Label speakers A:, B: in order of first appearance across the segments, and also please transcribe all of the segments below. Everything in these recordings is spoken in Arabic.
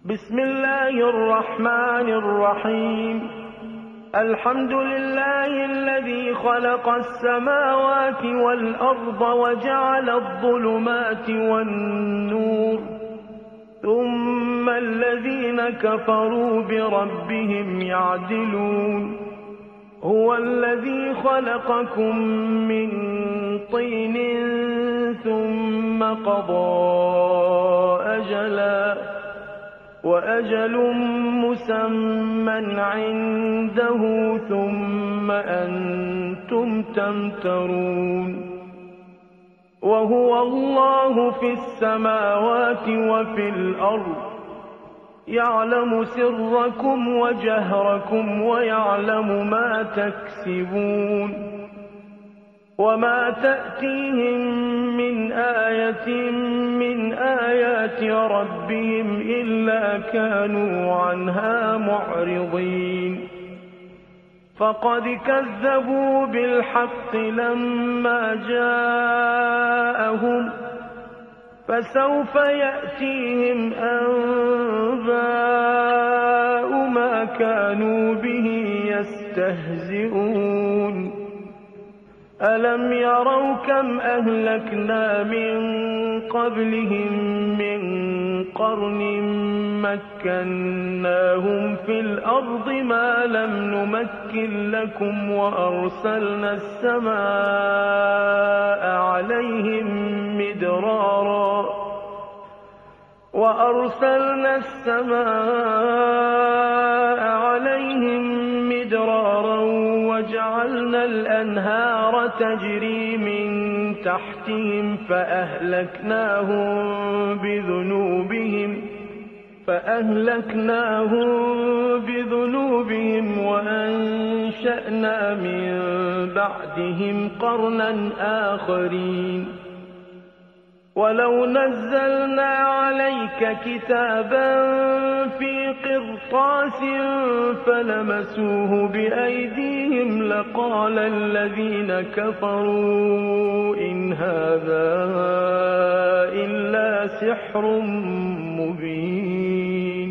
A: بسم الله الرحمن الرحيم. الحمد لله الذي خلق السماوات والأرض وجعل الظلمات والنور، ثم الذين كفروا بربهم يعدلون. هو الذي خلقكم من طين ثم قضى أجلا، وأجل مسمى عنده، ثم أنتم تمترون. وهو الله في السماوات وفي الأرض، يعلم سركم وجهركم ويعلم ما تكسبون. وما تأتيهم من آية من آيات ربهم إلا كانوا عنها معرضين. فقد كذبوا بالحق لما جاءهم، فسوف يأتيهم أنباء ما كانوا به يستهزئون. ألم يروا كم أهلكنا من قبلهم من قرن مكناهم في الأرض ما لم نمكن لكم، وأرسلنا السماء عليهم مدرارا وجعلنا الأنهار تجري من تحتهم فأهلكناهم بذنوبهم وأنشأنا من بعدهم قرنا آخرين. ولو نزلنا عليك كتابا في قرطاس فلمسوه بأيديهم لقال الذين كفروا إن هذا إلا سحر مبين.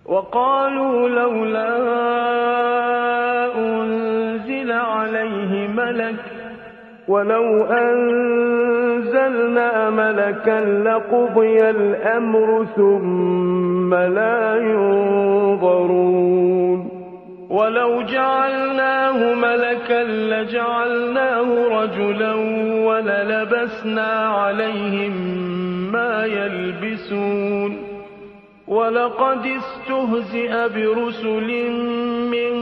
A: وقالوا لولا أنزل عليه ملك، ولو أنزلنا ملكا لقضي الأمر ثم لا ينظرون. ولو جعلناه ملكا لجعلناه رجلا وللبسنا عليهم ما يلبسون. ولقد استهزئ برسل من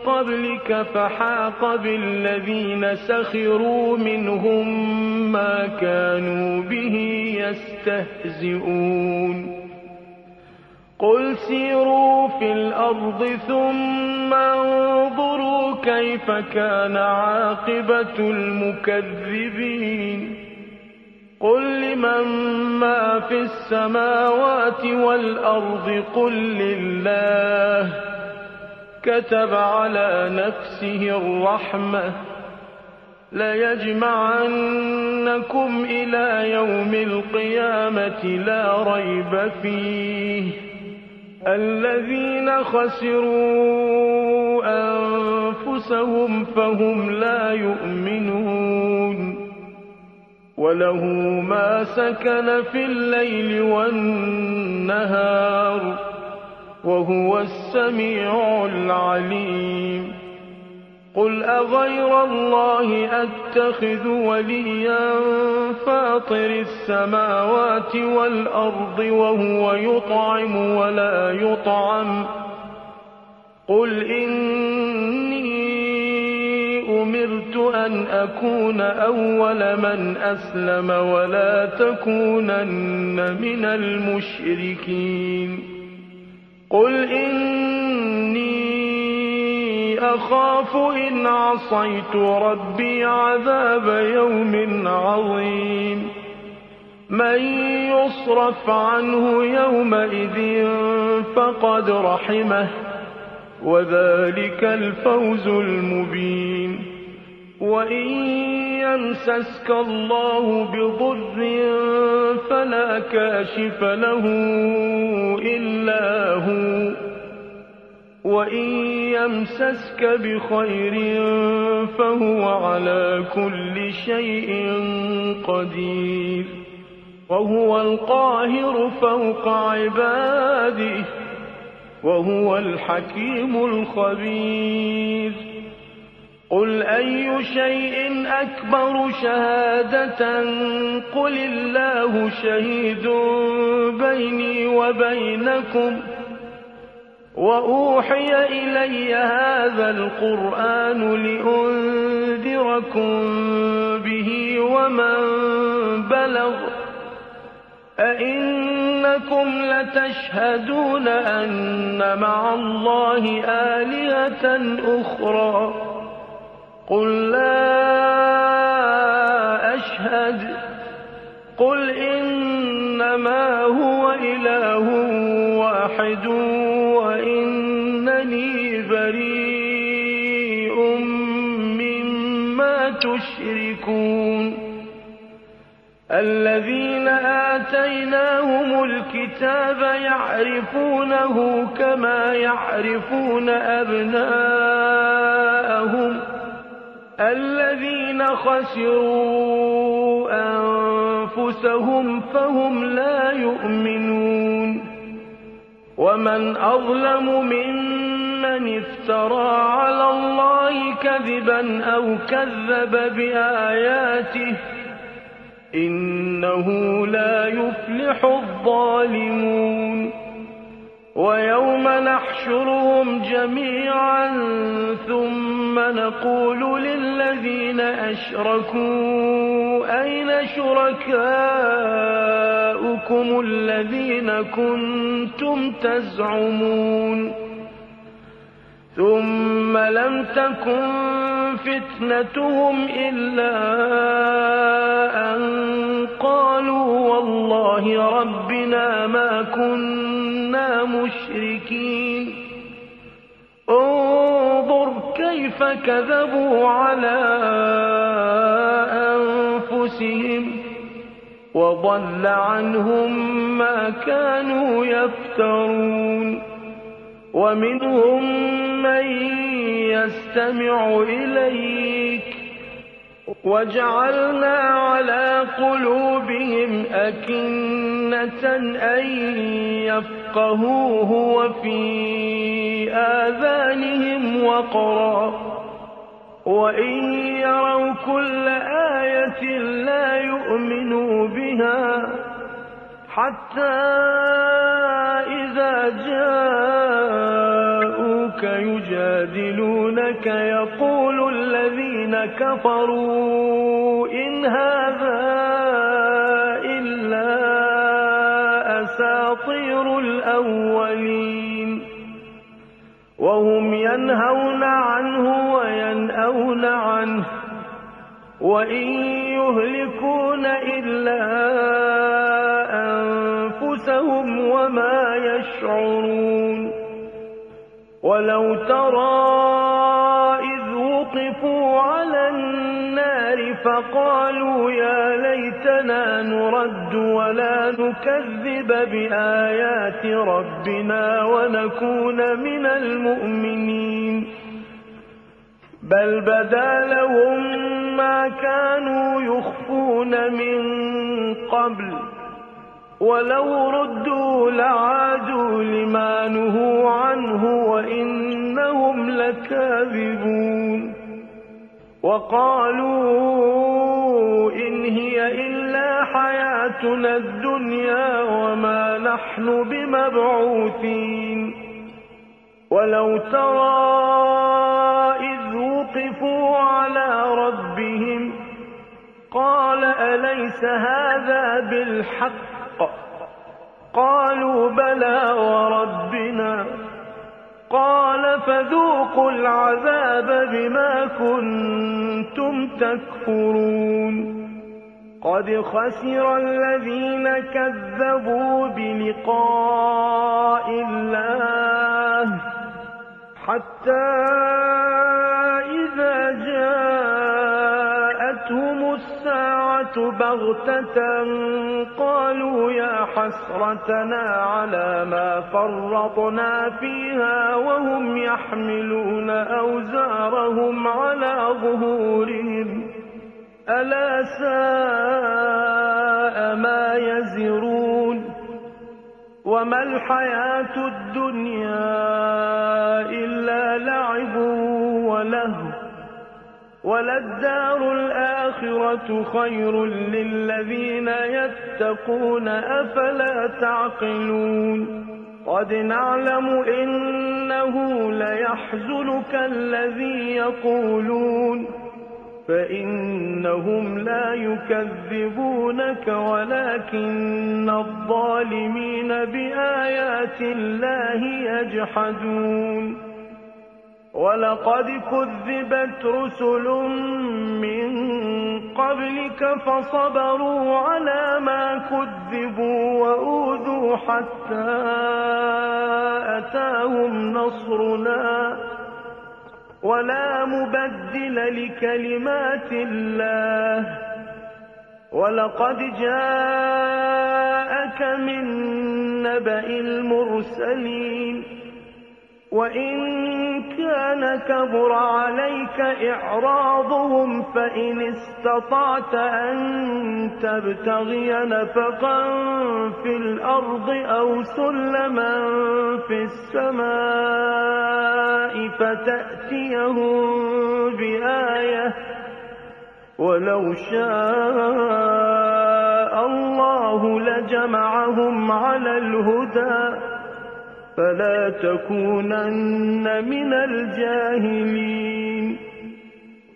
A: قبلك فحاق بالذين سخروا منهم ما كانوا به يستهزئون. قل سيروا في الأرض ثم انظروا كيف كان عاقبة المكذبين. قل لمن ما في السماوات والأرض قل لله، كتب على نفسه الرحمة ليجمعنكم إلى يوم القيامة لا ريب فيه. الذين خسروا أنفسهم فهم لا يؤمنون. وله ما سكن في الليل والنهار وهو السميع العليم. قل أغير الله أتخذ وليا فاطر السماوات والأرض وهو يطعم ولا يطعم. قل إني أمرت أن أكون أول من أسلم ولا تكونن من المشركين. قل إني أخاف إن عصيت ربي عذاب يوم عظيم. من يصرف عنه يومئذ فقد رحمه، وذلك الفوز المبين. وإن يمسسك الله بضر فلا كاشف له إلا هو وإن يمسسك بخير فهو على كل شيء قدير وهو القاهر فوق عباده وهو الحكيم الخبير قل أي شيء أكبر شهادة قل الله شهيد بيني وبينكم وأوحي إلي هذا القرآن لأنذركم به ومن بلغ أئنكم لتشهدون أن مع الله آلهة أخرى قل لا أشهد قل إنما هو إله واحد وإنني بريء مما تشركون الذين آتيناهم الكتاب يعرفونه كما يعرفون أبناءهم الذين خسروا أنفسهم فهم لا يؤمنون ومن أظلم ممن افترى على الله كذبا أو كذب بآياته إنه لا يفلح الظالمون ويوم نحشرهم جميعا ثم نقول للذين أشركوا أين شركاؤكم الذين كنتم تزعمون ثم لم تكن فتنتهم إلا أن قالوا والله ربنا ما كنا مشركين انظر كيف كذبوا على أنفسهم وضل عنهم ما كانوا يفترون ومنهم من يستمع إليك وجعلنا على قلوبهم أكنة أن يفقهوه وفي آذانهم وقرا وإن يروا كل آية لا يؤمنوا بها حتى إذا جاءوك يجادلونك يقول الذين كفروا إن هذا إلا أساطير الأولين وهم ينهون عنه وينأون عنه وإن يهلكون إلا أنفسهم وما يشعرون ولو ترى إذ وقفوا على النار فقالوا يا ليتنا نرد ولا نكذب بآيات ربنا ونكون من المؤمنين بل بدا لهم ما كانوا يخفون من قبل ولو ردوا لعادوا لما نهوا عنه وإنهم لكاذبون وقالوا إن هي إلا حياتنا الدنيا وما نحن بمبعوثين ولو ترى إذ وقفوا على ربهم قال أليس هذا بالحق قالوا بلى وربنا قال فذوقوا العذاب بما كنتم تكفرون قد خسر الذين كذبوا بلقاء الله حتى إذا جاءتهم الساعة بغتة قالوا يا حسرتنا على ما فرطنا فيها وهم يحملون أوزارهم على ظهورهم ألا ساء ما يزرون وما الحياة الدنيا إلا لعب ولهو وللدار الآخرة خير للذين يتقون أفلا تعقلون قد نعلم إنه ليحزنك الذي يقولون فإنهم لا يكذبونك ولكن الظالمين بآيات الله يجحدون ولقد كذبت رسل من قبلك فصبروا على ما كذبوا وأوذوا حتى أتاهم نصرنا ولا مبدل لكلمات الله ولقد جاءك من نبأ المرسلين وإن كان كبر عليك إعراضهم فإن استطعت أن تبتغي نفقا في الأرض أو سلما في السماء فتأتيهم بآية ولو شاء الله لجمعهم على الهدى فلا تكونن من الجاهلين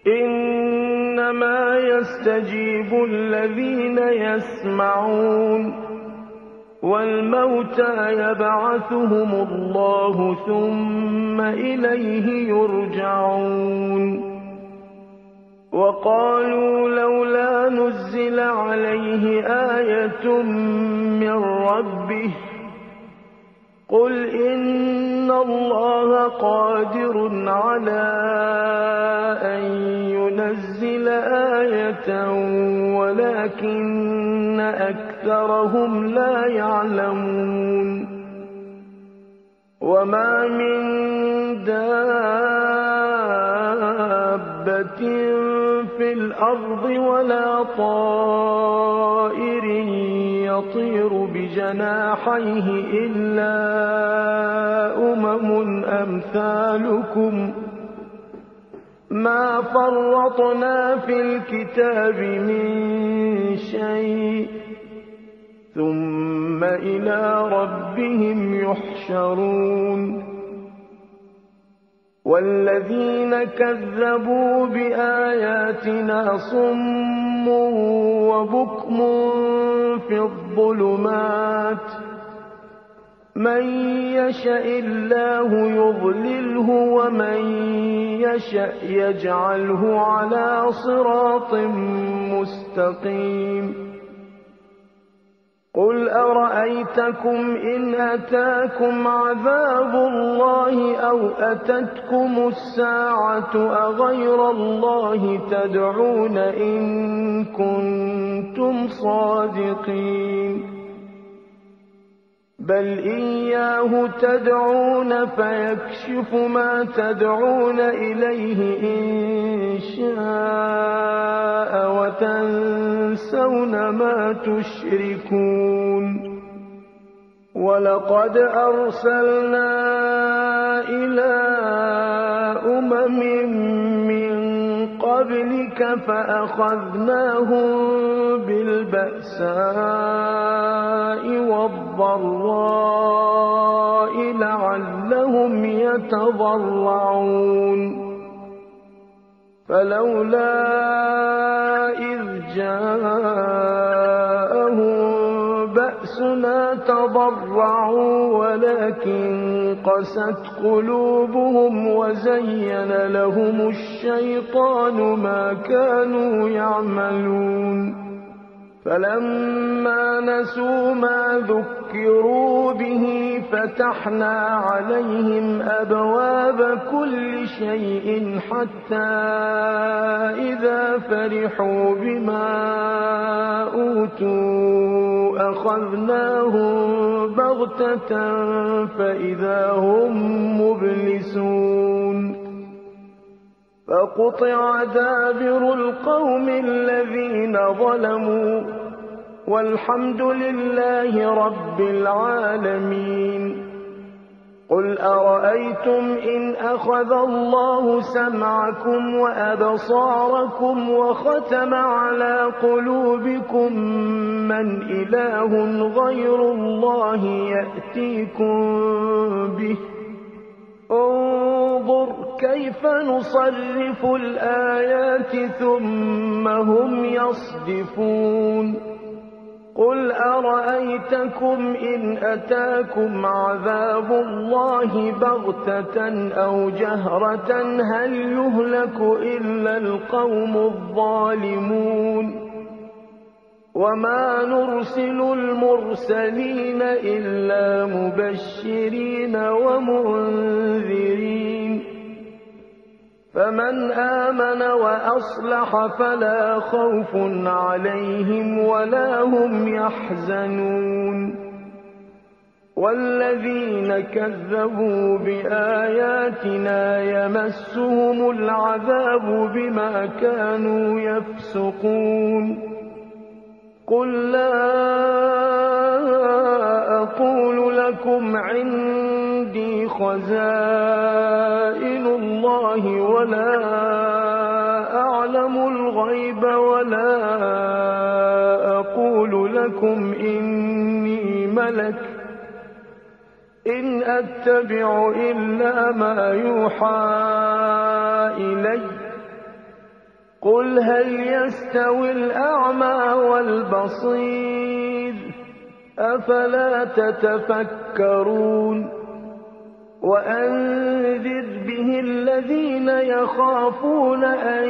A: إنما يستجيب الذين يسمعون والموتى يبعثهم الله ثم إليه يرجعون وقالوا لولا نزل عليه آية من ربه قل إن الله قادر على أن ينزل آية ولكن أكثرهم لا يعلمون وما من دابة في الأرض ولا طائر يطير بجناحيه إلا أمثالكم ما فرطنا في الكتاب من شيء ثم إلى ربهم يحشرون والذين كذبوا بآياتنا صم وبكم في الظلمات من يشاء الله يضلله ومن يشاء يجعله على صراط مستقيم قل أرأيتكم إن أتاكم عذاب الله أو أتتكم الساعة أغير الله تدعون إن كنتم صادقين بل إياه تدعون فيكشف ما تدعون إليه إن شاء وتنسون ما تشركون ولقد أرسلنا إلى أمم من قبلك فأخذناهم بالبأساء والضراء لعلهم يتضرعون فلولا إذ جاءهم بأسنا تضرعوا ولكن قست قلوبهم وزين لهم الشيطان ما كانوا يعملون فلما نسوا ما ذكروا به فتحنا عليهم أبواب كل شيء حتى إذا فرحوا بما أوتوا أخذناهم بغتة فإذا هم مبلسون فقطع دابر القوم الذين ظلموا والحمد لله رب العالمين. قل أرأيتم إن أخذ الله سمعكم وأبصاركم وختم على قلوبكم من إله غير الله يأتيكم به انظر كيف نصرف الآيات ثم هم يصدفون. قل أرأيتكم إن أتاكم عذاب الله بغتة أو جهرة هل يهلك إلا القوم الظالمون وما نرسل المرسلين إلا مبشرين ومنذرين فمن آمن وأصلح فلا خوف عليهم ولا هم يحزنون والذين كذبوا بآياتنا يمسهم العذاب بما كانوا يفسقون. قل لا أقول لكم عندي خزائن الله ولا أعلم الغيب ولا أقول لكم إني ملك إن أتبع إلا ما يوحى إلي. قل هل يستوي الأعمى والبصير أفلا تتفكرون. وأنذر به الذين يخافون أن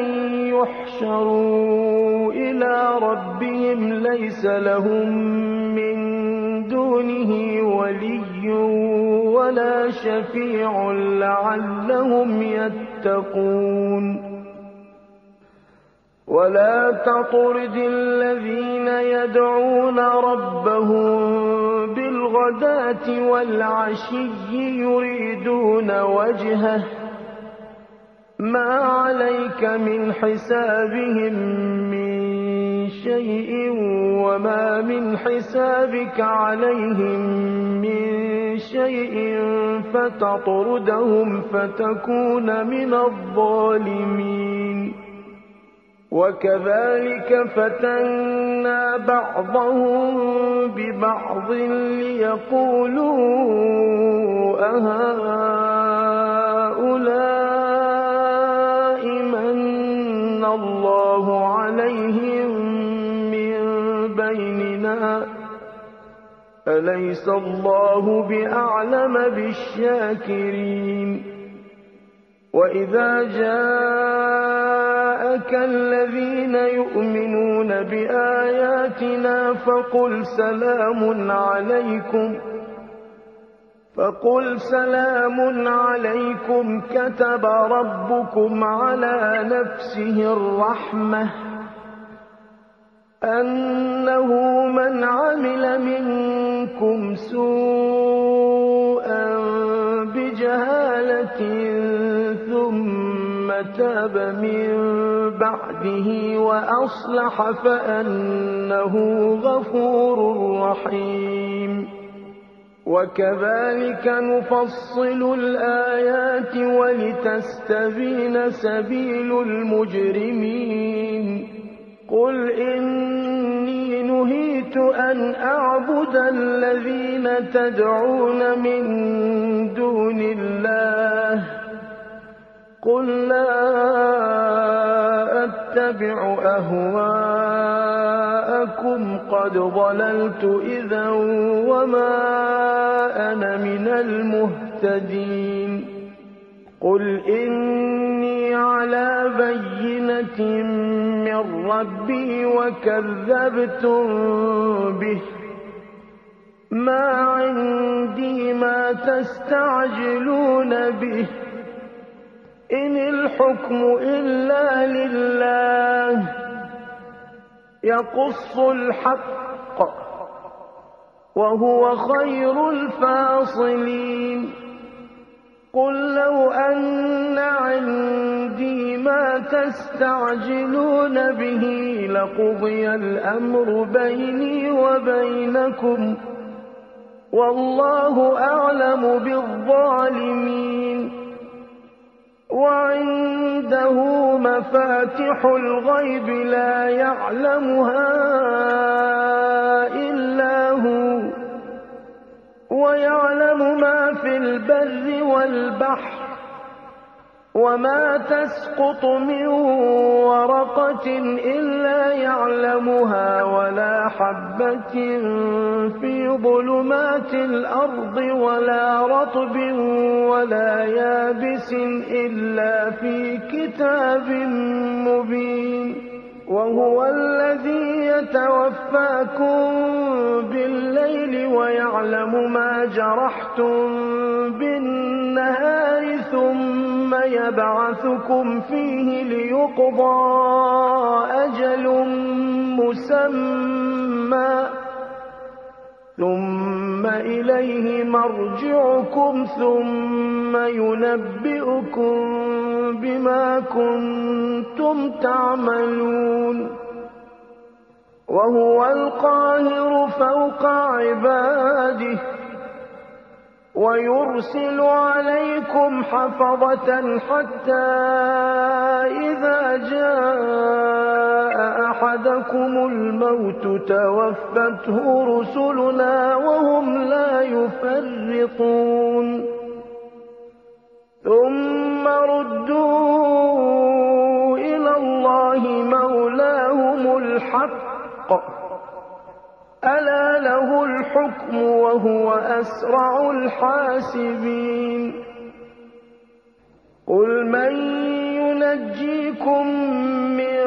A: يحشروا إلى ربهم ليس لهم من دونه ولي ولا شفيع لعلهم يتقون. ولا تطرد الذين يدعون ربهم بالغداة والعشي يريدون وجهه ما عليك من حسابهم من شيء وما من حسابك عليهم من شيء فتطردهم فتكون من الظالمين. وكذلك فتنا بعضهم ببعض ليقولوا أهؤلاء من الله عليهم من بيننا أليس الله بأعلم بالشاكرين. وإذا جاءك الذين يؤمنون بآياتنا فقل سلام عليكم كتب ربكم على نفسه الرحمة أنه من عمل منكم سوءا بجهالة ثم تاب من بعده وأصلح فأنه غفور رحيم. وكذلك نفصل الآيات ولتستبين سبيل المجرمين. قل إني نهيت أن أعبد الذين تدعون من دون الله قل لا أتبع أهواءكم قد ضللت إذا وما أنا من المهتدين. قل إني على بينة من ربي وكذبتم به ما عندي ما تستعجلون به إن الحكم إلا لله يقص الحق وهو خير الفاصلين قل لو أن عندي ما تستعجلون به لقضي الأمر بيني وبينكم والله أعلم بالظالمين وعنده مفاتح الغيب لا يعلمها إلا هو ويعلم ما في البر والبحر وما تسقط من ورقة إلا يعلمها ولا حبة في ظلمات الأرض ولا رطب ولا يابس إلا في كتاب مبين وهو الذي يتوفاكم بالليل ويعلم ما جرحتم بالنهار ثم يبعثكم فيه ليقضى أجل مسمى ثم إليه مرجعكم ثم ينبئكم بما كنتم تعملون وهو القاهر فوق عباده ويرسل عليكم حفظة حتى إذا جاء أحدكم الموت توفته رسلنا وهم لا يفرطون ثم ردوا إلى الله مولاهم الحق ألا له الحكم وهو أسرع الحاسبين قل من ينجيكم من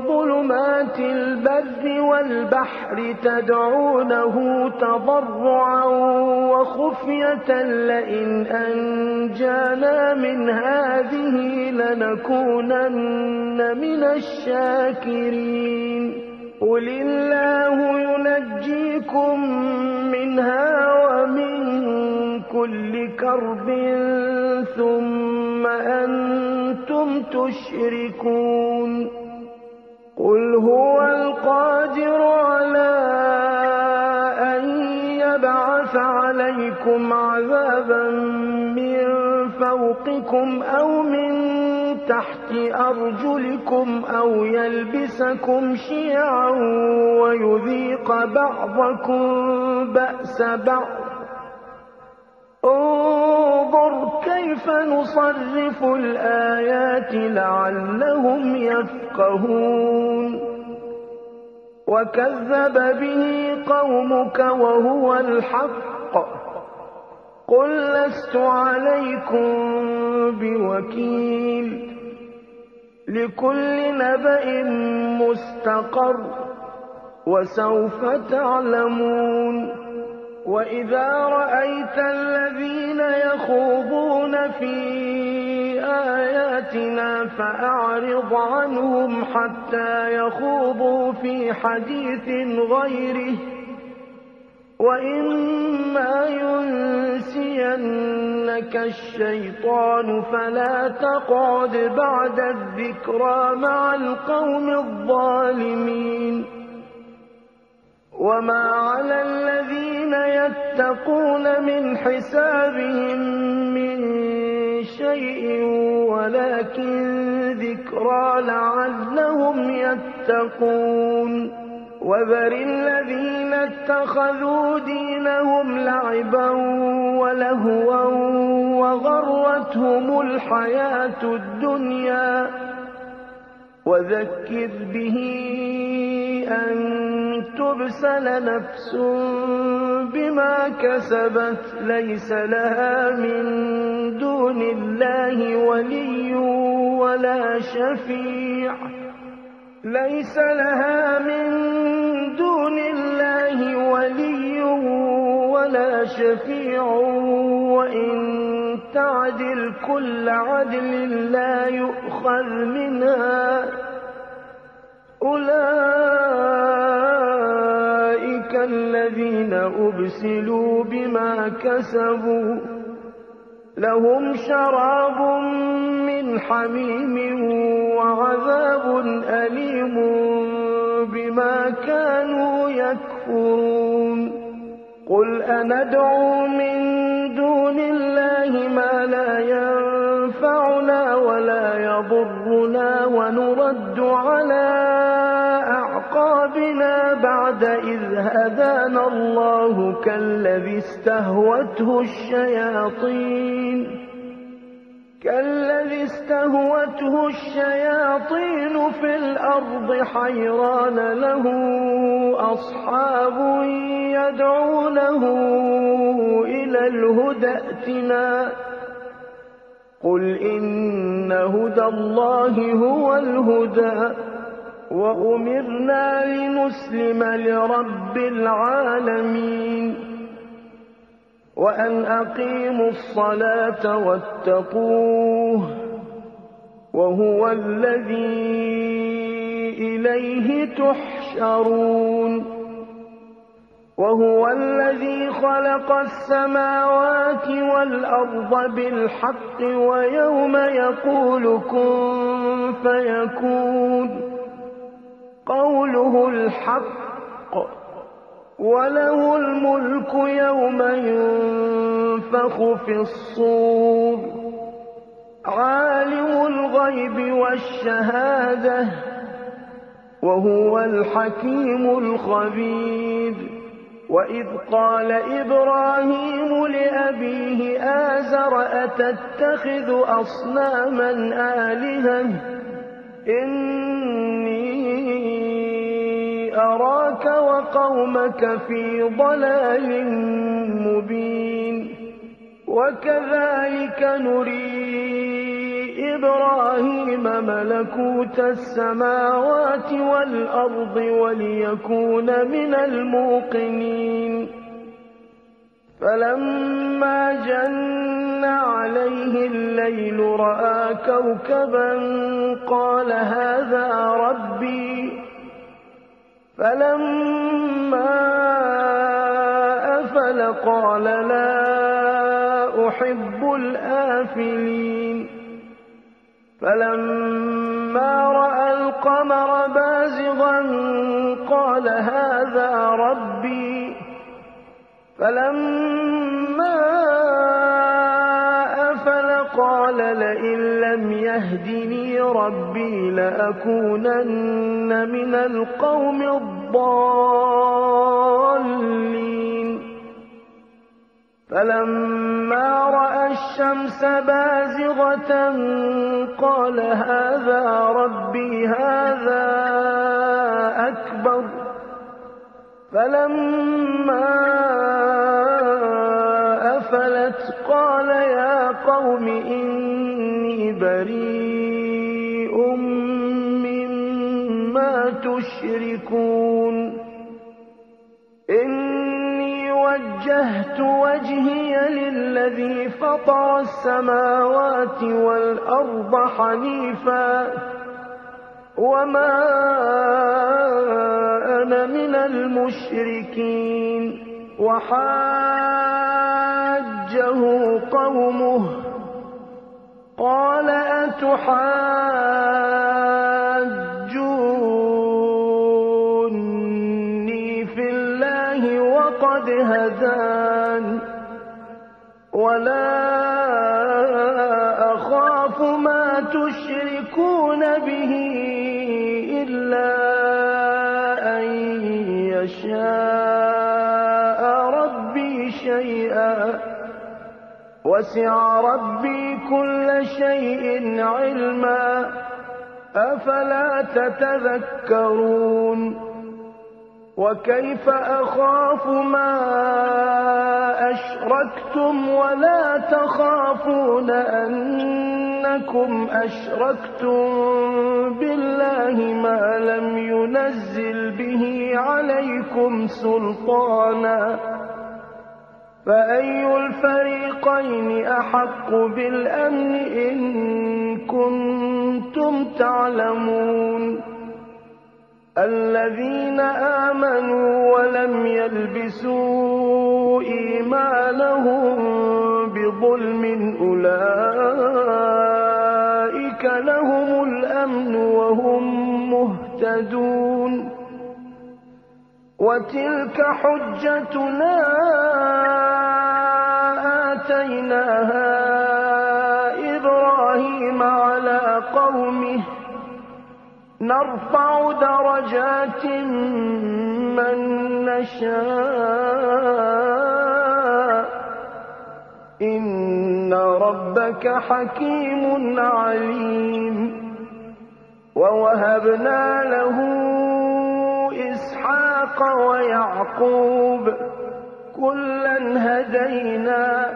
A: ظلمات البر والبحر تدعونه تضرعا وخفية لئن أنجانا من هذه لنكونن من الشاكرين قل الله ينجيكم منها ومن كل كرب ثم أنتم تشركون قل هو القادر على أن يبعث عليكم عذابا من فوقكم أو من تحت أرجلكم أو يلبسكم شيعا ويذيق بعضكم بأس بعض انظر كيف نصرف الآيات لعلهم يفقهون وكذب به قومك وهو الحق قل لست عليكم بوكيل لكل نبأ مستقر وسوف تعلمون وإذا رأيت الذين يخوضون في آياتنا فأعرض عنهم حتى يخوضوا في حديث غيره وإما ينسينك الشيطان فلا تقعد بعد الذكرى مع القوم الظالمين وما على الذين يتقون من حسابهم من شيء ولكن ذكرى لعلهم يتقون وذر الذين اتخذوا دينهم لعبا ولهوا وغرتهم الحياة الدنيا وذكر به أن تبسل نفس بما كسبت ليس لها من دون الله ولي ولا شفيع ليس لها من دون الله ولي ولا شفيع وإن تعدل كل عدل لا يؤخذ منها أولئك الذين أبسلوا بما كسبوا لهم شراب من حميم وعذاب أليم بما كانوا يكفرون قل أندعو من دون الله ما لا ينفعنا ولا يضرنا ونرد على أعقابنا بعد إذ هدانا الله كالذي استهوته الشياطين في الأرض حيران له أصحاب يدعونه إلى الهدى ائتنا قل إن هدى الله هو الهدى وأمرنا لنسلم لرب العالمين وأن أقيموا الصلاة واتقوه وهو الذي إليه تحشرون وهو الذي خلق السماوات والأرض بالحق ويوم يقول كن فيكون قوله الحق وله الملك يوم ينفخ في الصور عالم الغيب والشهادة وهو الحكيم الخبير وإذ قال إبراهيم لأبيه آزر أتتخذ أصناما آلهة إني أراك وقومك في ضلال مبين وكذلك نري إبراهيم ملكوت السماوات والأرض وليكون من الموقنين فلما جن عليه الليل رأى كوكبا قال هذا ربي فلما أفل قال لا أحب الآفلين فلما رأى القمر بازغا قال هذا ربي فلما أفل قال لئن لم يهدني ربي لأكونن من القوم الضالين فلما رأى الشمس بازغة قال هذا ربي هذا أكبر فلما أفلت قال يا قوم إني بريء مما تشركون إني وجهت وجهي للذي فطر السماوات والأرض حنيفا وما أنا من المشركين وحاجه قومه قال أتحاجوني في الله وقد هدان ولا أخاف ما تشركون به إلا أن يشاء ربي شيئا وسع ربي كل شيء علما أفلا تتذكرون وكيف أخاف ما أشركتم أَشْرَكْتُمْ وَلَا تَخَافُونَ أَنَّكُمْ أَشْرَكْتُم بِاللَّهِ مَا لَمْ يُنَزِّلْ بِهِ عَلَيْكُمْ سُلْطَانًا فَأَيُّ الْفَرِيقَيْنِ أَحَقُّ بِالْأَمْنِ إِن كُنتُمْ تَعْلَمُونَ الَّذِينَ آمَنُوا وَلَمْ يَلْبِسُوا إِيمَانَهُم بِظُلْمٍ أُولَٰئِكَ لَهُمُ الْأَمْنُ وَهُم مُّهْتَدُونَ وَتِلْكَ حُجَّتُنَا آتَيْنَاهَا إِبْرَاهِيمَ عَلَىٰ قَوْمِهِ نَرْفَعُ دَرَجَاتٍ مَّن نَّشَاءُ ۗ إِنَّ رَبَّكَ حَكِيمٌ عَلِيمٌ وَوَهَبْنَا لَهُ إِسْحَاقَ وَيَعْقُوبَ ۚ كُلًّا هَدَيْنَا ۚ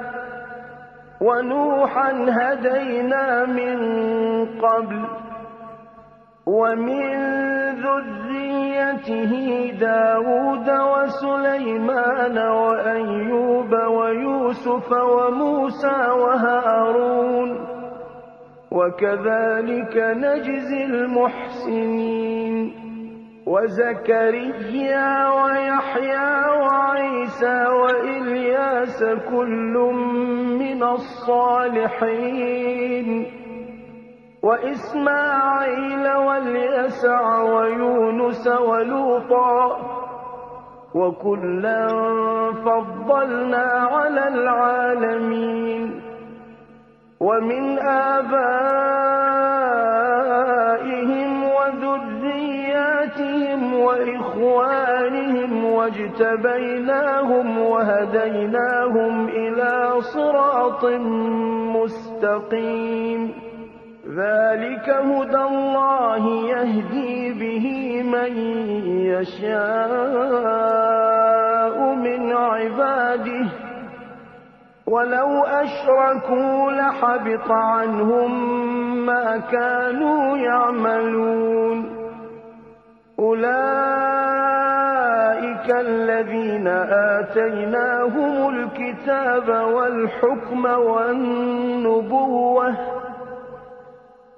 A: وَنُوحًا هَدَيْنَا مِن قَبْلُ ۖ وَمِن ذُرِّيَّتِهِ دَاوُودَ وَسُلَيْمَانَ وَأَيُّوبَ وَيُوسُفَ وَمُوسَىٰ وَهَارُونَ ۚ وَكَذَٰلِكَ نَجْزِي الْمُحْسِنِينَ وَزَكَرِيَّا وَيَحْيَىٰ وَعِيسَىٰ وَإِلْيَاسَ كُلٌّ مِّنَ الصَّالِحِينَ وَإِسْمَاعِيلَ وَالْيَسَعَ وَيُونُسَ وَلُوطًا ۚ وَكُلًّا فَضَّلْنَا عَلَى الْعَالَمِينَ وَمِنْ آبَائِهِمْ وَذُرِّيَّاتِهِمْ وَإِخْوَانِهِمْ وَاجْتَبَيْنَاهُمْ وَهَدَيْنَاهُمْ إِلَىٰ صِرَاطٍ مُّسْتَقِيمٍ ذَٰلِكَ هُدَى اللَّهِ يَهْدِي بِهِ مَن يَشَاءُ مِنْ عِبَادِهِ ۚ وَلَوْ أَشْرَكُوا لَحَبِطَ عَنْهُم مَّا كَانُوا يَعْمَلُونَ أُولَٰئِكَ الَّذِينَ آتَيْنَاهُمُ الْكِتَابَ وَالْحُكْمَ وَالنُّبُوَّةَ ۚ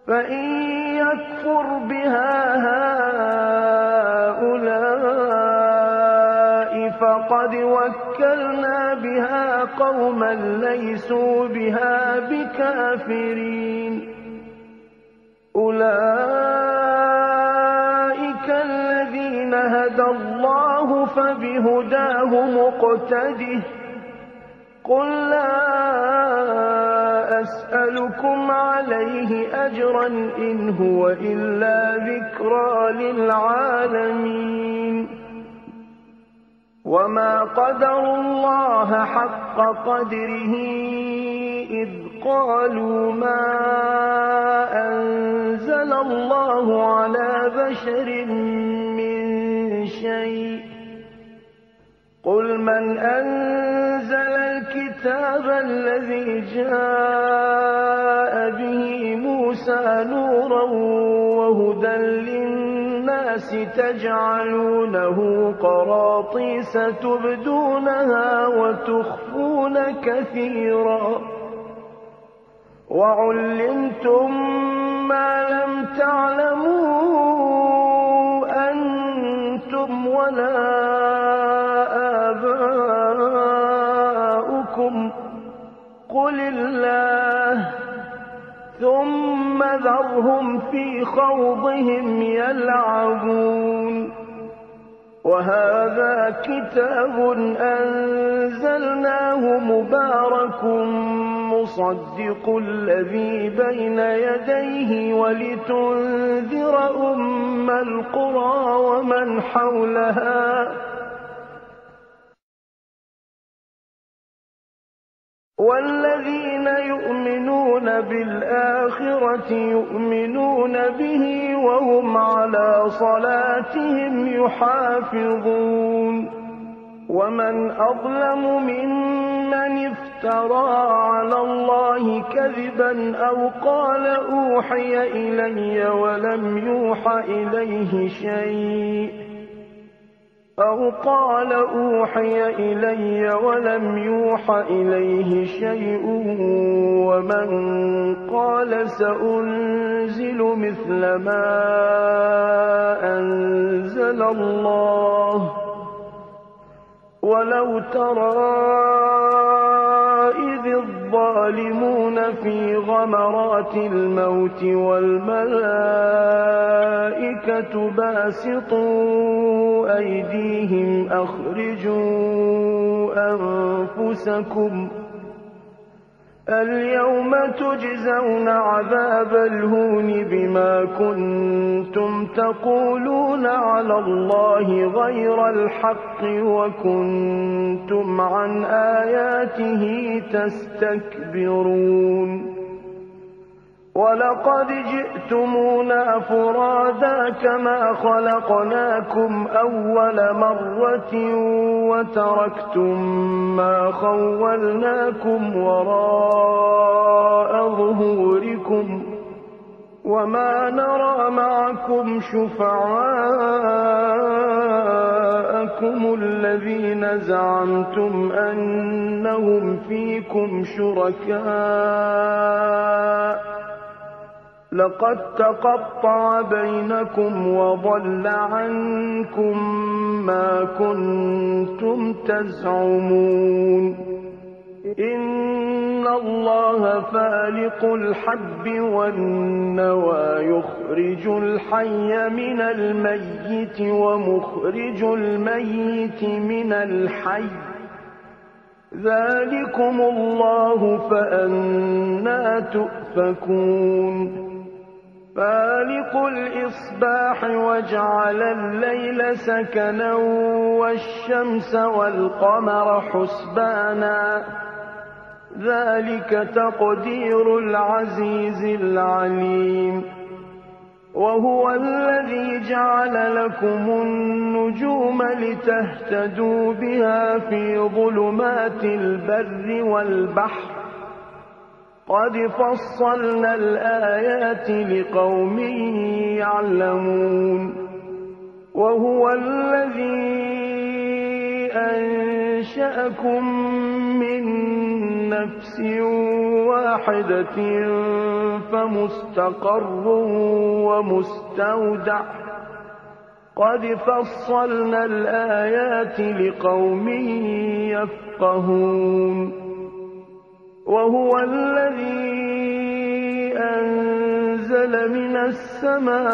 A: فَإِن يَكْفُرْ بِهَا هَٰؤُلَاءِ فَقَدْ وَكَّلْنَا بِهَا قَوْمًا لَّيْسُوا بِهَا بِكَافِرِينَ أُولَٰئِكَ الَّذِينَ هَدَى اللَّهُ فَبِهُدَاهُ مُقْتَدِهْ ۗ قُل لَّا أَسْأَلُكُمْ عَلَيْهِ أَجْرًا إِنْ هُوَ إِلَّا ذِكْرَىٰ لِلْعَالَمِينَ وَمَا قَدَرُوا اللَّهَ حَقَّ قَدْرِهِ إِذْ قَالُوا مَا أَنزَلَ اللَّهُ عَلَىٰ بَشَرٍ مِّن شَيْءٍ ۗ قُلْ مَنْ أَنزَلَ الْكِتَابَ الَّذِي جَاءَ بِهِ مُوسَىٰ نُورًا وَهُدًى لِّلنَّاسِ تَجْعَلُونَهُ قَرَاطِيسَ تُبْدُونَهَا وَتُخْفُونَ كَثِيرًا ۖ وَعُلِّمْتُم مَّا لَمْ تَعْلَمُوا أَنتُمْ وَلَا آبَاؤُكُمْ ۖ قُلِ اللَّهُ ۖ ثُمَّ ذَرْهُمْ فِي خَوْضِهِمْ يَلْعَبُونَ وَهَٰذَا كِتَابٌ أَنزَلْنَاهُ مُبَارَكٌ مُّصَدِّقُ الَّذِي بَيْنَ يَدَيْهِ وَلِتُنذِرَ أُمَّ الْقُرَىٰ وَمَنْ حَوْلَهَا وَالَّذِينَ يُؤْمِنُونَ بِالْآخِرَةِ يُؤْمِنُونَ بِهِ وَهُمْ عَلَىٰ صَلَاتِهِمْ يُحَافِظُونَ ومن أظلم ممن افترى على الله كذبا أو قال أوحي إلي ولم يوحى إليه شيء ومن قال سأنزل مثل ما أنزل الله ولو ترى إذ الظالمون في غمرات الموت والملائكة باسطوا أيديهم أخرجوا أنفسكم اليوم تجزون عذاب الهون بما كنتم تقولون على الله غير الحق وكنتم عن آياته تستكبرون ولقد جئتمونا فرادا كما خلقناكم أول مرة وتركتم ما خولناكم وراء ظهوركم وما نرى معكم شفعاءكم الذين زعمتم أنهم فيكم شركاء لقد تقطع بينكم وضل عنكم ما كنتم تزعمون إن الله فالق الحب والنوى يخرج الحي من الميت ومخرج الميت من الحي ذلكم الله فأنى تؤفكون فالق الإصباح وجعل الليل سكنا والشمس والقمر حسبانا ذلك تقدير العزيز العليم وهو الذي جعل لكم النجوم لتهتدوا بها في ظلمات البر والبحر قد فصلنا الآيات لقوم يعلمون وهو الذي أنشأكم من نفس واحدة فمستقر ومستودع قد فصلنا الآيات لقوم يفقهون وهو الذي أنزل من السماء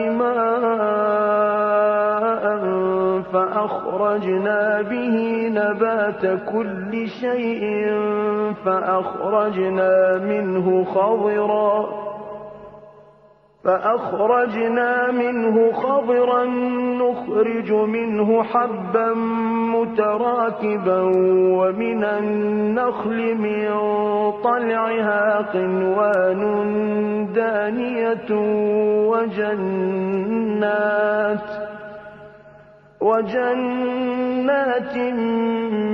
A: ماء فأخرجنا به نبات كل شيء فأخرجنا منه خضرا نخرج منه حبا متراكبا ومن النخل من طلعها قنوان دانية وجنات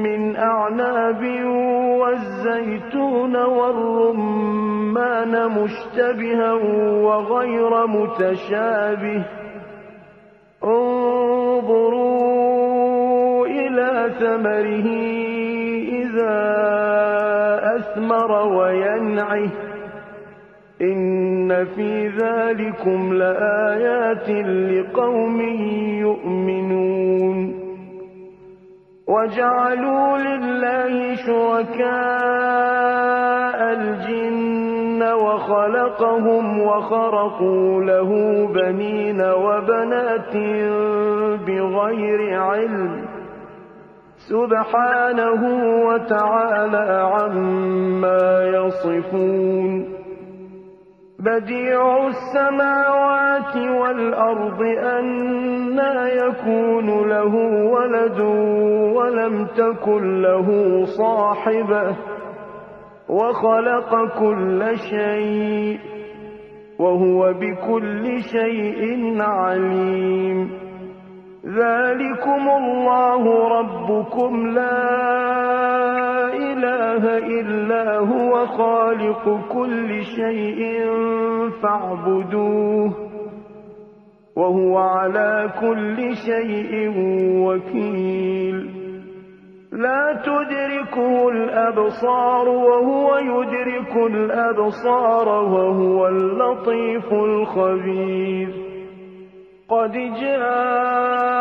A: من أعناب والزيتون والرمان مشتبها وغير متشابه انظروا إلى ثمره إذا أثمر وينعه إن في ذلكم لآيات لقوم يؤمنون وجعلوا لله شركاء الجن وخلقهم وخرقوا له بنين وبنات بغير علم سبحانه وتعالى عما يصفون بديع السماوات والأرض أنى يكون له ولد ولم تكن له صاحبة وخلق كل شيء وهو بكل شيء عليم ذلكم الله ربكم لا إله إلا هو خالق كل شيء فاعبدوه وهو على كل شيء وكيل لا تدركه الأبصار وهو يدرك الأبصار وهو اللطيف الخبير قد جاءكم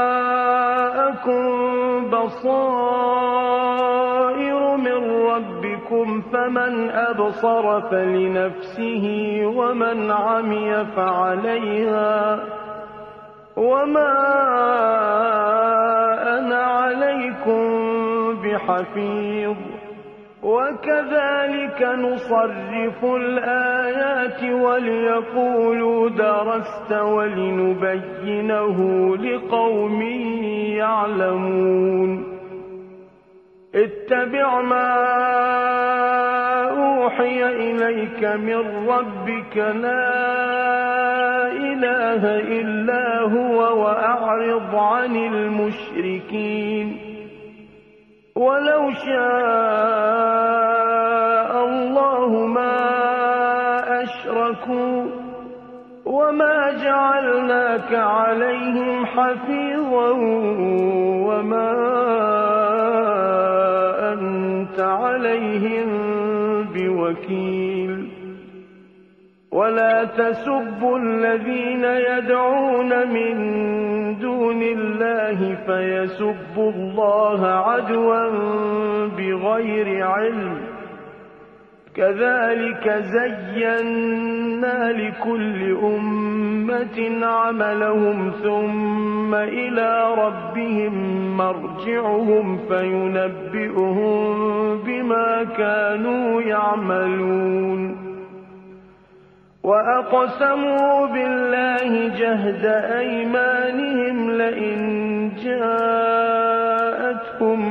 A: بصائر من ربكم فمن أبصر فلنفسه ومن عمي فعليها وما أنا عليكم بحفيظ وكذلك نصرف الآيات وليقولوا درست ولنبينه لقوم يعلمون اتبع ما أوحي إليك من ربك لا إله إلا هو وأعرض عن المشركين ولو شاء الله ما أشركوا وما جعلناك عليهم حفيظا وما أنت عليهم بوكيل ولا تسبوا الذين يدعون من دون الله فيسبوا الله عدوا بغير علم كذلك زينا لكل أمة عملهم ثم إلى ربهم مرجعهم فينبئهم بما كانوا يعملون وأقسموا بالله جهد أيمانهم لئن جاءتهم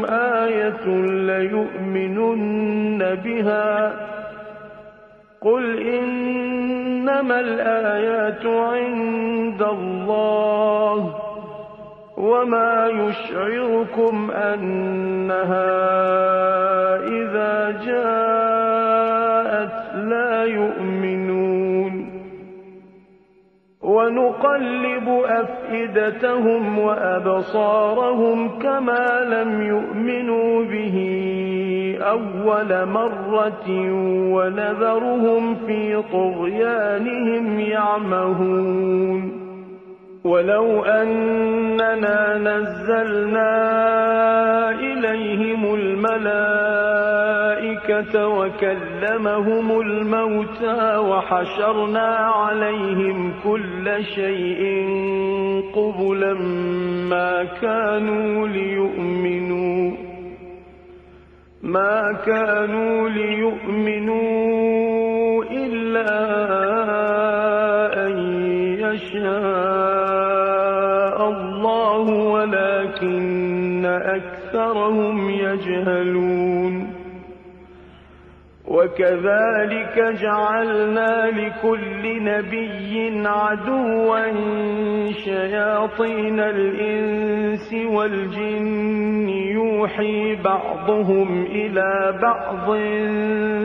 A: آية ليؤمنن بها قل إنما الآيات عند الله وما يشعركم أنها إذا جاءت لا يؤمنون ونقلب أفئدتهم وأبصارهم كما لم يؤمنوا به أول مرة ونذرهم في طغيانهم يعمهون ولو أننا نزلنا إليهم الملائكة وكلمهم الموتى وحشرنا عليهم كل شيء قبلا ما كانوا ليؤمنوا إلا أن يشاء الله ولكن أكثرهم يجهلون وكذلك جعلنا لكل نبي عدوا شياطين الإنس والجن يوحي بعضهم إلى بعض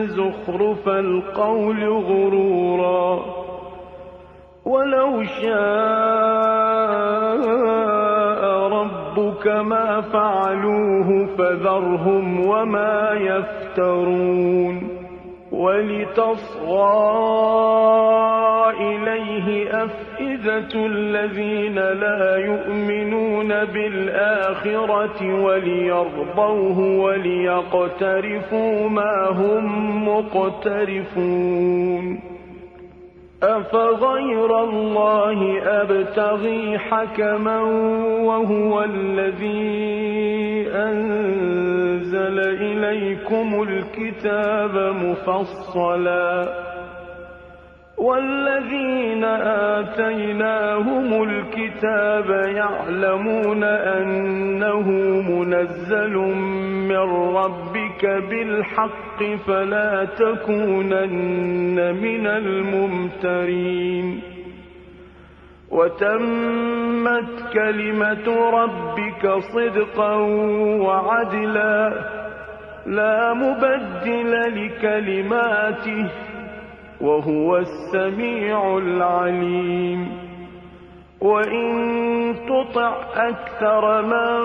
A: زخرف القول غرورا ولو شاء ربك ما فعلوه فذرهم وما يفترون ولتصغى إليه أفئدة الذين لا يؤمنون بالآخرة وليرضوه وليقترفوا ما هم مقترفون أفغير الله أبتغي حكما وهو الذي أنزل إليكم الكتاب مفصلا والذين آتيناهم الكتاب يعلمون أنه منزل من ربك بالحق فلا تكونن من الممترين وتمت كلمة ربك صدقا وعدلا لا مبدل لكلماته وهو السميع العليم وإن تطع أكثر من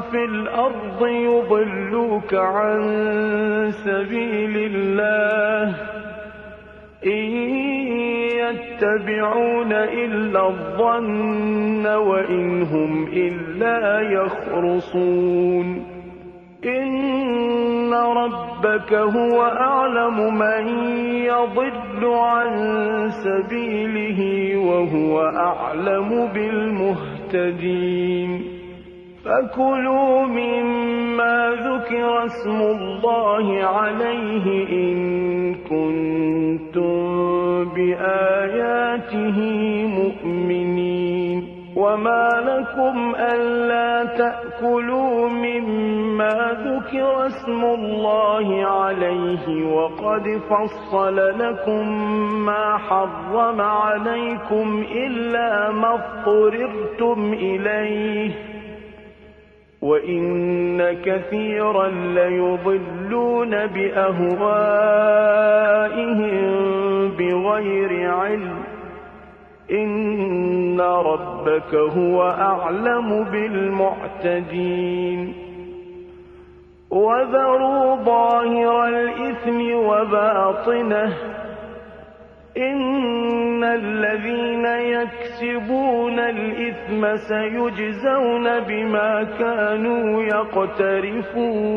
A: في الأرض يضلوك عن سبيل الله إن يتبعون إلا الظن وإن هم إلا يخرصون إن ربك هو أعلم من يضل عن سبيله وهو أعلم بالمهتدين فكلوا مما ذكر اسم الله عليه إن كنتم بآياته مؤمنين وما لكم ألا تأكلوا مما ذكر اسم الله عليه وقد فصل لكم ما حرم عليكم إلا ما اضطررتم إليه وإن كثيرا ليضلون بأهوائهم بغير علم إن ربك هو أعلم بالمعتدين وذروا ظاهر الإثم وباطنه إن الذين يكسبون الإثم سيجزون بما كانوا يقترفون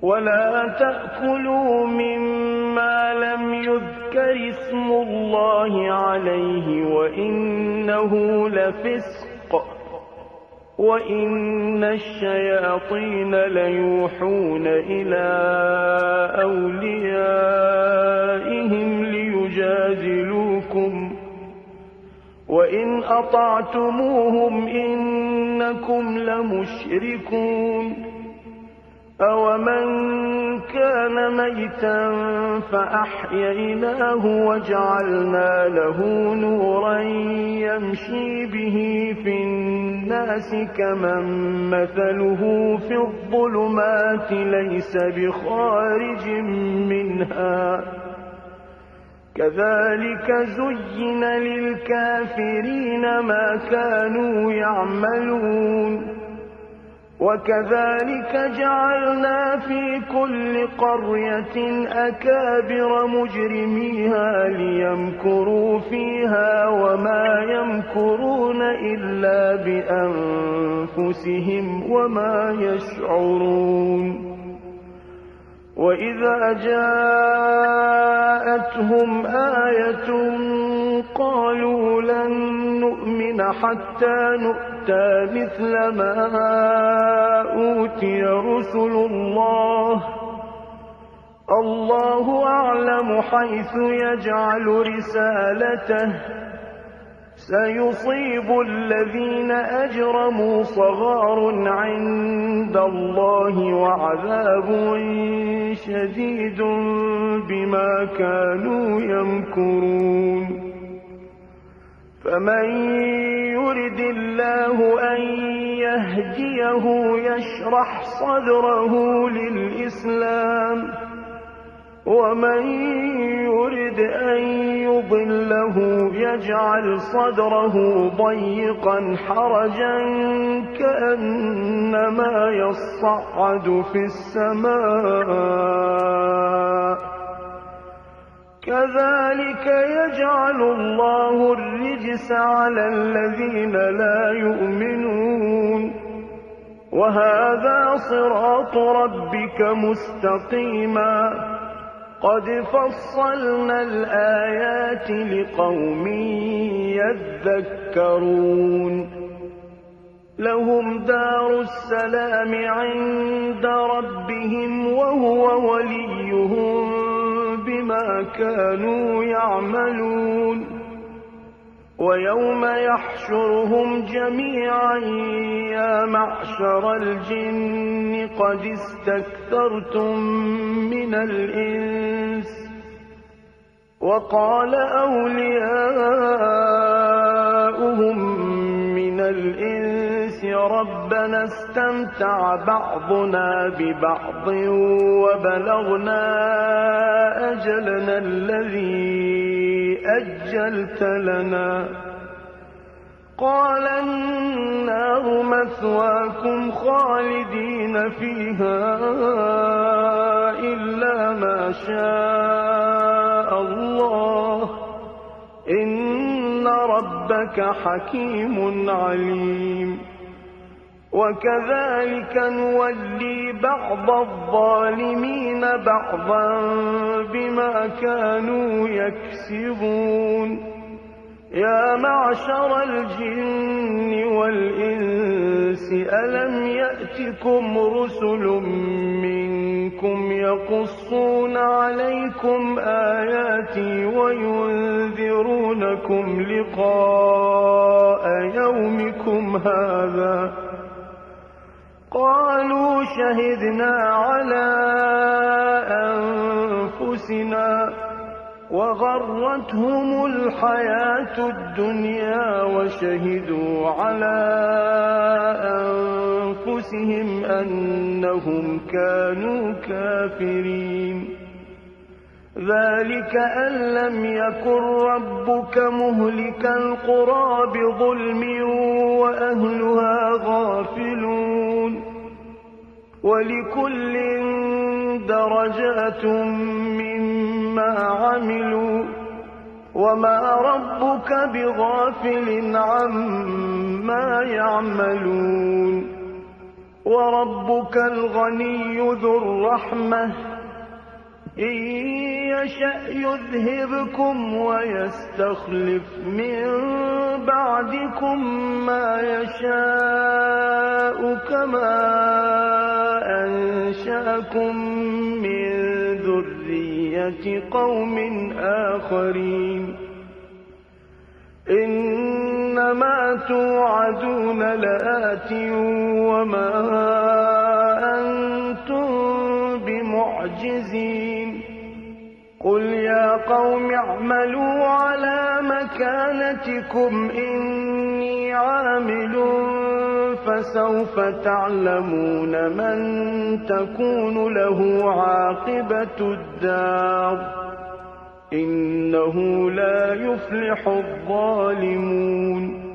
A: ولا تأكلوا مما لم يذكر اسم الله عليه وإنه لفسق وإن الشياطين ليوحون إلى أوليائهم ليجادلوكم وإن أطعتموهم إنكم لمشركون أومن كان ميتا فأحييناه وجعلنا له نورا يمشي به في الناس كمن مثله في الظلمات ليس بخارج منها كذلك زين للكافرين ما كانوا يعملون وكذلك جعلنا في كل قرية أكابر مجرميها ليمكروا فيها وما يمكرون إلا بأنفسهم وما يشعرون وإذا جاءتهم آية قالوا لن نؤمن حتى نؤتى مثل ما أوتي رسل الله الله أعلم حيث يجعل رسالته سيصيب الذين أجرموا صغار عند الله وعذاب شديد بما كانوا يمكرون فمن يرد الله أن يهديه يشرح صدره للإسلام ومن يرد أن يضله يجعل صدره ضيقا حرجا كأنما يصعد في السماء كذلك يجعل الله الرجس على الذين لا يؤمنون وهذا صراط ربك مستقيما قد فصلنا الآيات لقوم يذكرون لهم دار السلام عند ربهم وهو وليهم بما كانوا يعملون ويوم يحشرهم جميعا يا معشر الجن قد استكثرتم من الإنس وقال أولياؤهم لهم من الإنس ربنا استمتع بعضنا ببعض وبلغنا أجلنا الذي أجلت لنا قال النار مثواكم خالدين فيها إلا ما شاء الله إن ربك حكيم عليم وكذلك نولي بعض الظالمين بعضا بما كانوا يكسبون يا معشر الجن والإنس ألم يأتكم رسل منكم يقصون عليكم آياتي وينذرونكم لقاء يومكم هذا قالوا شهدنا على أنفسنا وغرتهم الحياة الدنيا وشهدوا على أنفسهم أنهم كانوا كافرين ذلك أن لم يكن ربك مهلك القرى بظلم وأهلها غافلون ولكل درجات مما عملوا وما ربك بغافل عما يعملون وربك الغني ذو الرحمة إن يشأ يذهبكم ويستخلف من بعدكم ما يشاء كما أنشأكم من ذرية قوم آخرين إنما توعدون لآت وما أنتم بمعجزين قل يا قوم اعملوا على مكانتكم إني عامل فسوف تعلمون من تكون له عاقبة الدار إنه لا يفلح الظالمون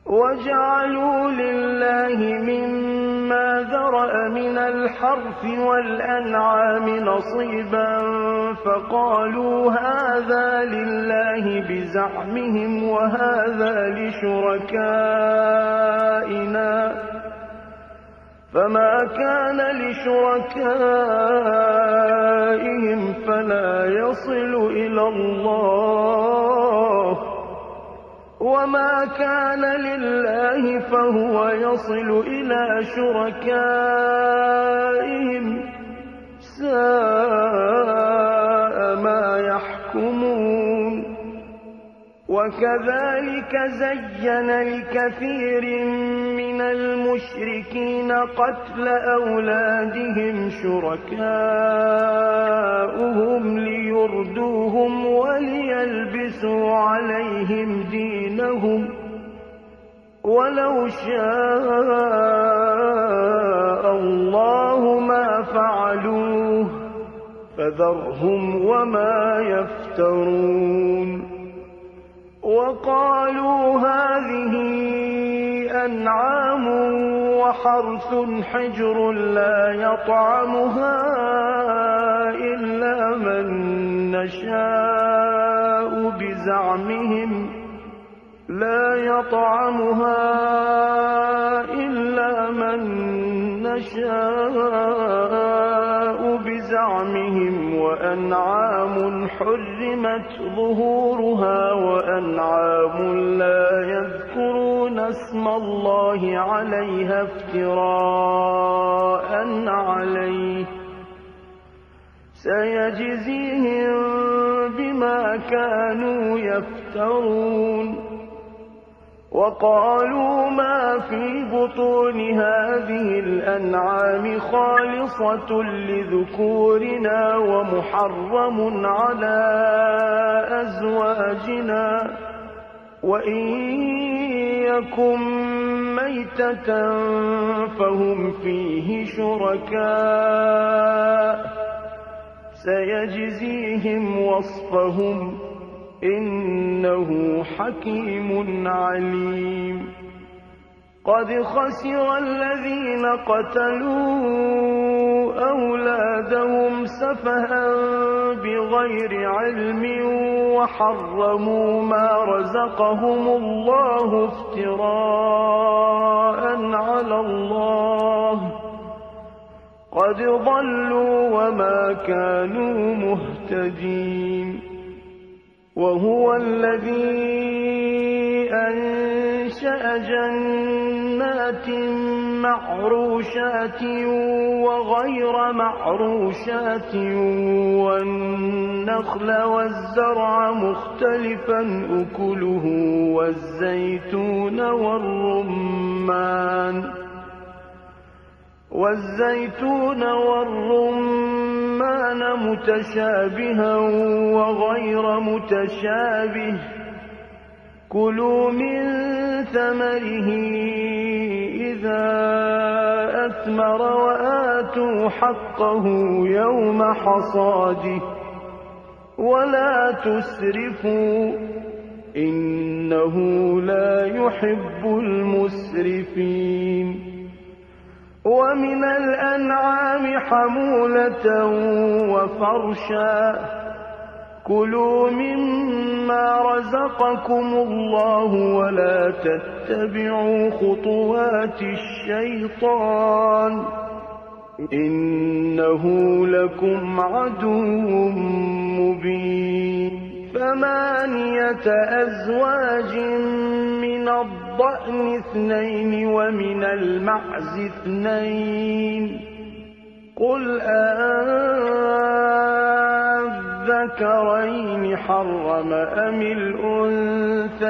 A: وجعلوا لله مما ذرأ من الحرث والأنعام نصيبا فقالوا هذا لله بزعمهم وهذا لشركائنا فما كان لشركائهم فلا يصل إلى الله وما كان لله فهو يصل إلى شركائهم ساء ما يحكمون وكذلك زين لكثير من المشركين قتل أولادهم شركاؤهم ليردوهم وليلبسوا عليهم دينهم ولو شاء الله ما فعلوه فذرهم وما يفترون وقالوا هذه أنعام وحرث حجر لا يطعمها إلا من نشاء بزعمهم لا يطعمها إلا من نشاء بزعمهم وأنعام حرمت ظهورها وأنعام لا يذكرون اسم الله عليها افتراء عليه سيجزيهم بما كانوا يفترون وقالوا ما في بطون هذه الأنعام خالصة لذكورنا ومحرم على أزواجنا وإن يكن ميتة فهم فيه شركاء سيجزيهم وصفهم إنه حكيم عليم قد خسر الذين قتلوا أولادهم سفها بغير علم وحرموا ما رزقهم الله افتراء على الله قد ضلوا وما كانوا مهتدين وهو الذي أنشأ جنات معروشات وغير معروشات والنخل والزرع مختلفا أكله والزيتون والرمان متشابها وغير متشابه كلوا من ثمره إذا أثمر وآتوا حقه يوم حصاده ولا تسرفوا إنه لا يحب المسرفين ومن الأنعام حمولة وفرشا كلوا مما رزقكم الله ولا تتبعوا خطوات الشيطان إنه لكم عدو مبين 8 أزواج من الضأن 2 ومن المعز 2 قل أذكرين حرم أم الأنثيين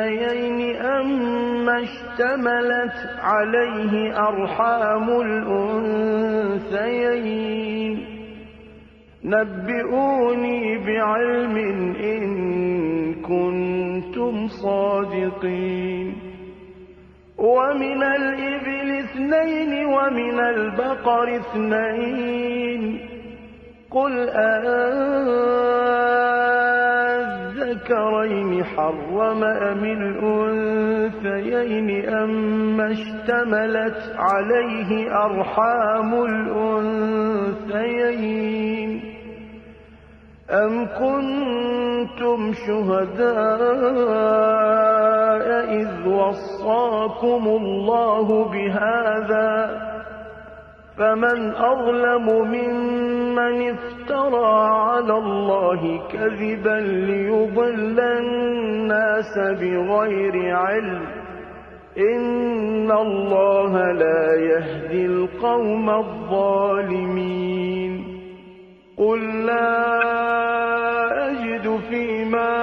A: أما اشتملت عليه أرحام الأنثيين نبئوني بعلم إن كنتم صادقين ومن الإبل 2 ومن البقر 2 قل أذكرين حرم أم الأنثيين أما اشتملت عليه أرحام الأنثيين أم كنتم شهداء إذ وصاكم الله بهذا فمن أظلم ممن افترى على الله كذبا ليضل الناس بغير علم إن الله لا يهدي القوم الظالمين قل لا أجد فيما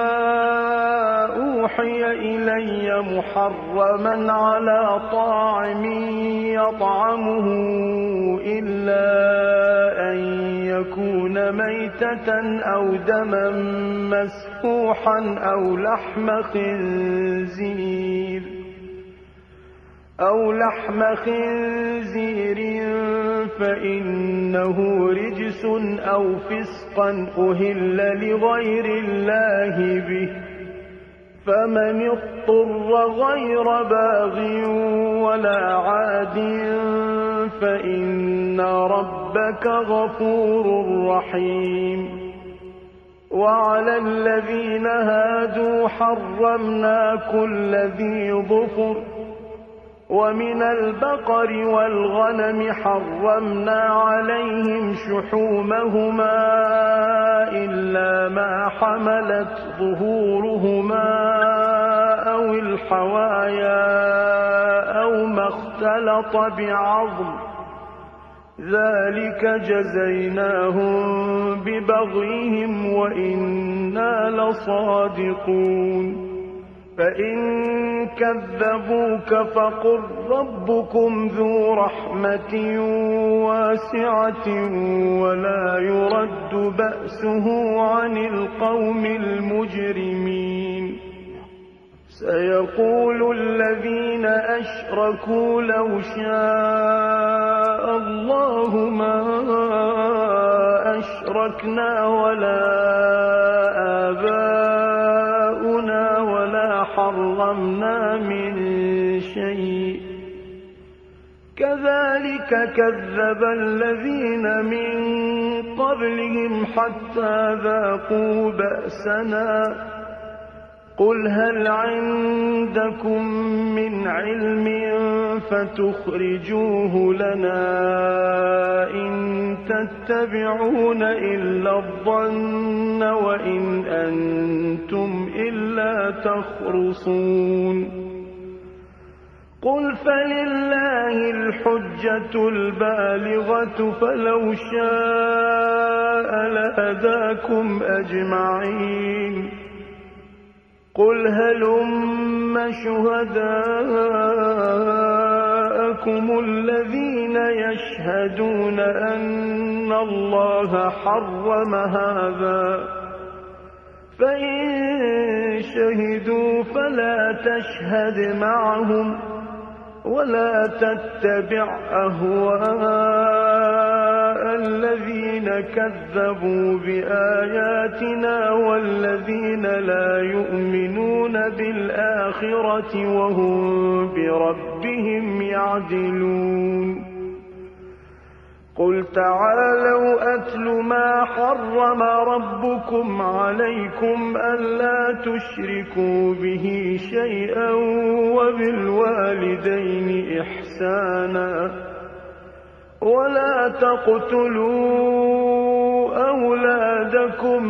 A: أوحي إلي محرما على طاعم يطعمه إلا أن يكون ميتة أو دما مسفوحا أو لحم خنزير فإنه رجس أو فسقا أهل لغير الله به فمن اضطر غير باغ ولا عاد فإن ربك غفور رحيم وعلى الذين هادوا حرمنا كل ذي ظفر ومن البقر والغنم حرمنا عليهم شحومهما إلا ما حملت ظهورهما أو الحوايا أو ما اختلط بعظم ذلك جزيناهم ببغيهم وإنا لصادقون فإن كذبوك فقل ربكم ذو رحمة واسعة ولا يرد بأسه عن القوم المجرمين سيقول الذين أشركوا لو شاء الله ما أشركنا ولا آباؤنا ولا حرمنا من شيء كذلك كذب الذين من قبلهم حتى ذاقوا بأسنا قل هل عندكم من علم فتخرجوه لنا إن تتبعون إلا الظن وإن أنتم إلا تخرصون قل فلله الحجة البالغة فلو شاء لهداكم أجمعين قل هلم شهداءكم الذين يشهدون أن الله حرم هذا فإن شهدوا فلا تشهد معهم ولا تتبع أهواء الذين كذبوا بآياتنا والذين لا يؤمنون بالآخرة وهم بربهم يعدلون قل تعالوا أتل ما حرم ربكم عليكم ألا تشركوا به شيئا وبالوالدين إحسانا ولا تقتلوا أولادكم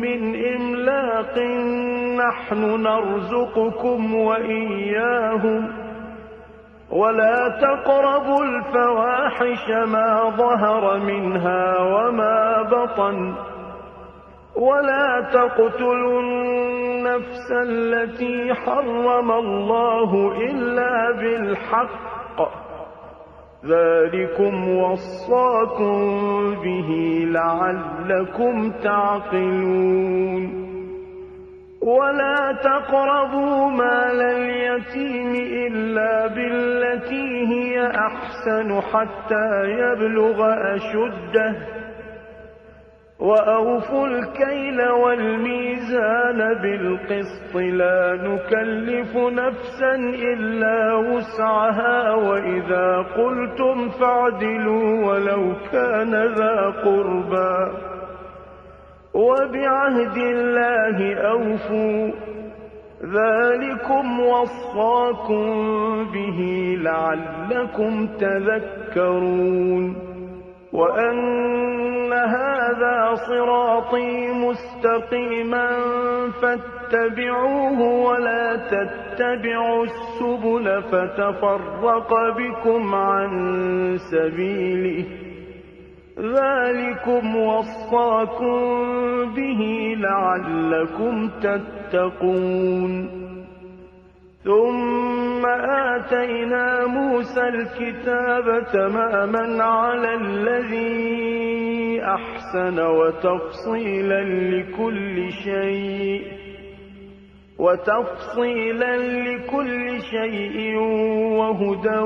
A: من إملاق نحن نرزقكم وإياهم ولا تقربوا الفواحش ما ظهر منها وما بطن ولا تقتلوا النفس التي حرم الله إلا بالحق ذلكم وصاكم به لعلكم تعقلون ولا تقربوا مال اليتيم إلا بالتي هي أحسن حتى يبلغ أشده وأوفوا الكيل والميزان بالقسط لا نكلف نفسا إلا وسعها وإذا قلتم فاعدلوا ولو كان ذا قربى وبعهد الله أوفوا ذلكم وصاكم به لعلكم تذكرون وأن هذا صراطي مستقيما فاتبعوه ولا تتبعوا السبل فتفرق بكم عن سبيله ذلكم وصاكم به لعلكم تتقون ثم آتينا موسى الكتاب تماما على الذي أحسن وتفصيلا لكل شيء وهدى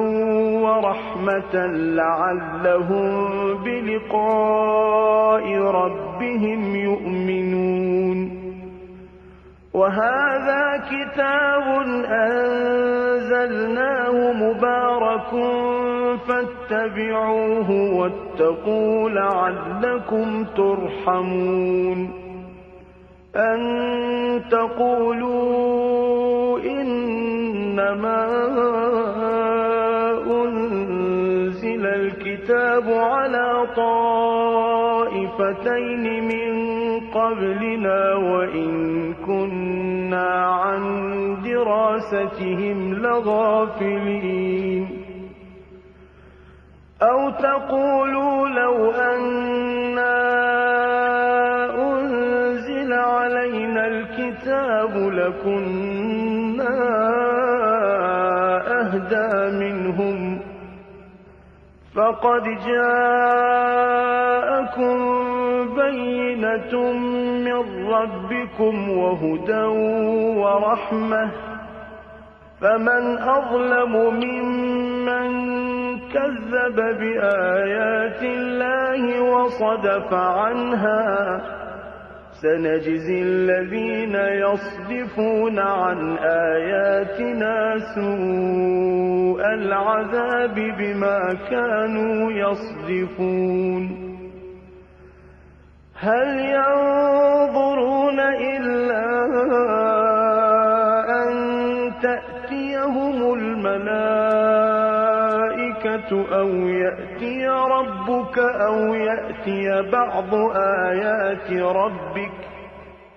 A: ورحمة لعلهم بلقاء ربهم يؤمنون وهذا كتاب أنزلناه مبارك فاتبعوه واتقوا لعلكم ترحمون أن تقولوا إنما أنزل الكتاب على طائفتين من قبلنا وإن كنا عن دراستهم لغافلين أو تقولوا لو أنا أنزل علينا الكتاب لكنا أهدى منهم فقد جاءكم بينة من ربكم وهدى ورحمة فمن أظلم ممن كذب بآيات الله وصدف عنها سنجزي الذين يصدفون عن آياتنا سوء العذاب بما كانوا يصدفون هل ينظرون إلا أن تأتيهم الملائكة أو يأتي ربك أو يأتي بعض آيات ربك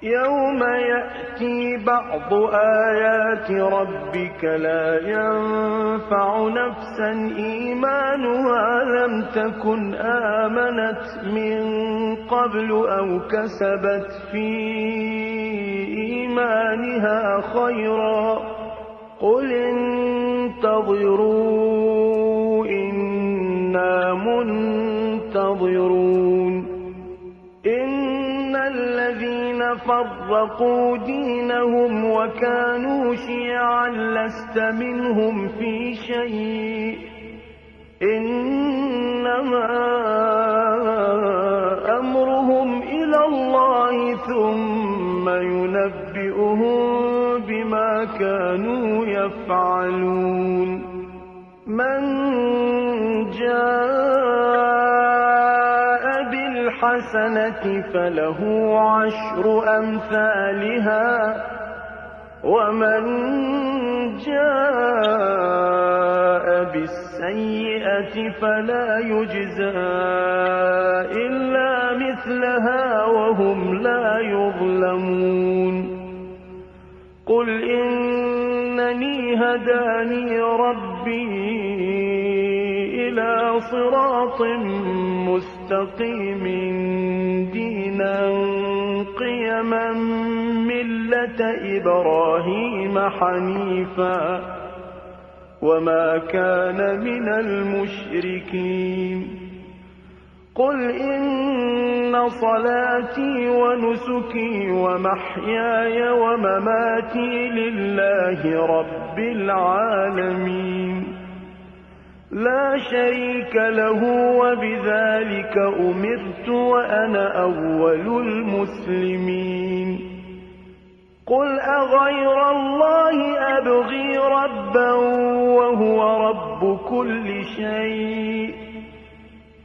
A: يوم يأتي بعض آيات ربك لا ينفع نفسا إيمانها لم تكن آمنت من قبل أو كسبت في إيمانها خيرا قل انتظروا إنا منتظرون إن الذين فرقوا دينهم وكانوا شيعا لست منهم في شيء إنما أمرهم إلى الله ثم ينبئهم بما كانوا يفعلون من جاء بالحسنة فله عشر أمثالها ومن جاء بالسيئة فلا يجزى إلا مثلها وهم لا يظلمون قل إنني هداني ربي إلى صراط مستقيم دينا قيما ملة إبراهيم حنيفا وما كان من المشركين قل إن صلاتي ونسكي ومحياي ومماتي لله رب العالمين لا شريك له وبذلك أمرت وأنا أول المسلمين قل أغير الله أبغي ربا وهو رب كل شيء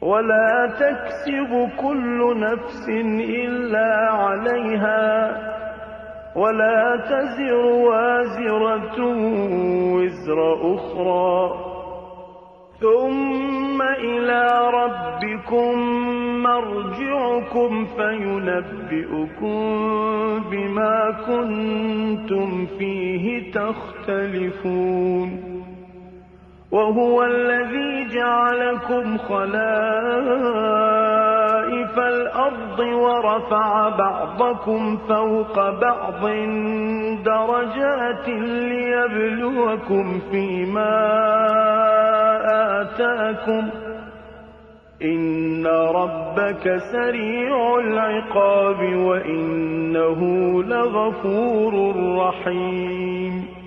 A: ولا تكسب كل نفس إلا عليها ولا تزر وازرة وزر أخرى ثم إلى ربكم مرجعكم فينبئكم بما كنتم فيه تختلفون وهو الذي جعلكم خلائف الأرض ورفع بعضكم فوق بعض درجات ليبلوكم فيما آتاكم إن ربك سريع العقاب وإنه لغفور رحيم